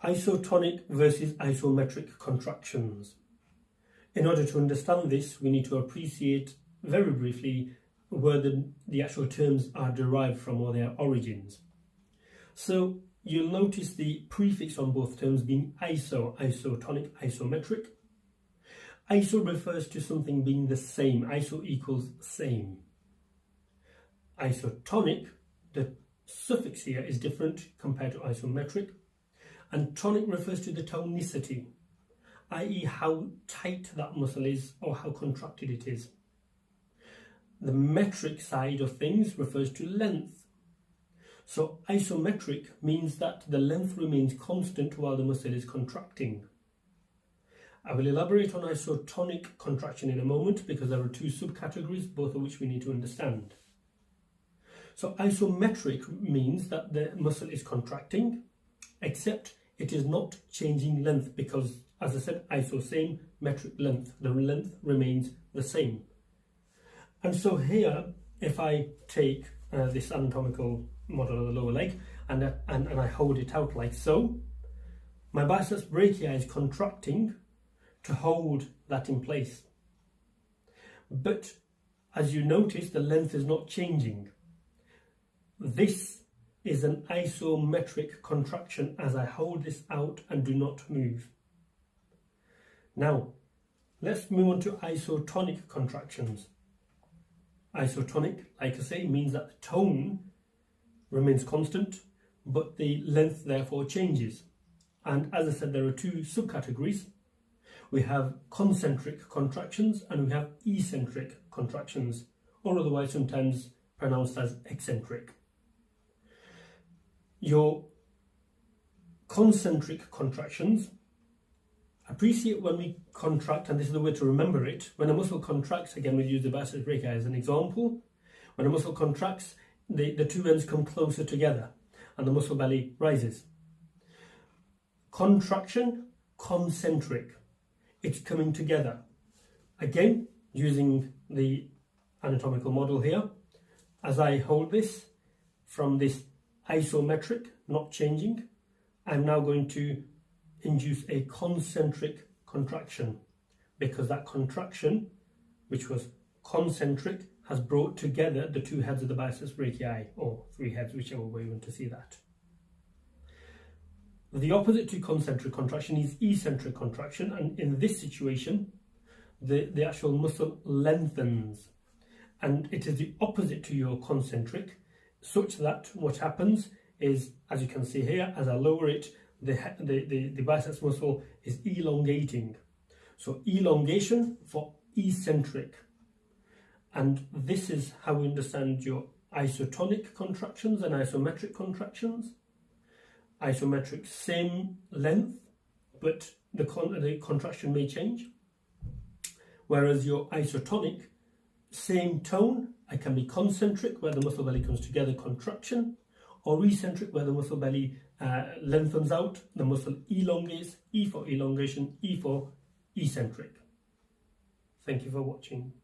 Isotonic versus isometric contractions. In order to understand this, we need to appreciate very briefly where the actual terms are derived from, or their origins. So you'll notice the prefix on both terms being iso, isotonic, isometric. Iso refers to something being the same. Iso equals same. Isotonic, the suffix here is different compared to isometric. And tonic refers to the tonicity, i.e. how tight that muscle is or how contracted it is. The metric side of things refers to length. So isometric means that the length remains constant while the muscle is contracting. I will elaborate on isotonic contraction in a moment because there are two subcategories, both of which we need to understand. So isometric means that the muscle is contracting, except it is not changing length because, as I said, iso same, metric length. The length remains the same. And so here, if I take this anatomical model of the lower leg and I hold it out like so, my biceps brachii is contracting to hold that in place. But as you notice, the length is not changing. This is an isometric contraction as I hold this out and do not move. Now, let's move on to isotonic contractions. Isotonic, like I say, means that the tone remains constant, but the length therefore changes. And as I said, there are two subcategories. We have concentric contractions and we have eccentric contractions, or otherwise sometimes pronounced as eccentric. Your concentric contractions, appreciate when we contract, and this is the way to remember it. When a muscle contracts, again we use the biceps brachii as an example. When a muscle contracts, the two ends come closer together and the muscle belly rises. Contraction, concentric. It's coming together. Again, using the anatomical model here, as I hold this from this isometric, not changing, I'm now going to induce a concentric contraction because that contraction, which was concentric, has brought together the two heads of the biceps brachii, or three heads, whichever way you want to see that. The opposite to concentric contraction is eccentric contraction, and in this situation the actual muscle lengthens, and it is the opposite to your concentric, such that what happens is, as you can see here, as I lower it, the biceps muscle is elongating. So elongation for eccentric. And this is how we understand your isotonic contractions and isometric contractions. Isometric, same length, but the contraction may change. Whereas your isotonic, same tone. I can be concentric, where the muscle belly comes together, contraction, or eccentric, where the muscle belly lengthens out, the muscle elongates, E for elongation, E for eccentric. Thank you for watching.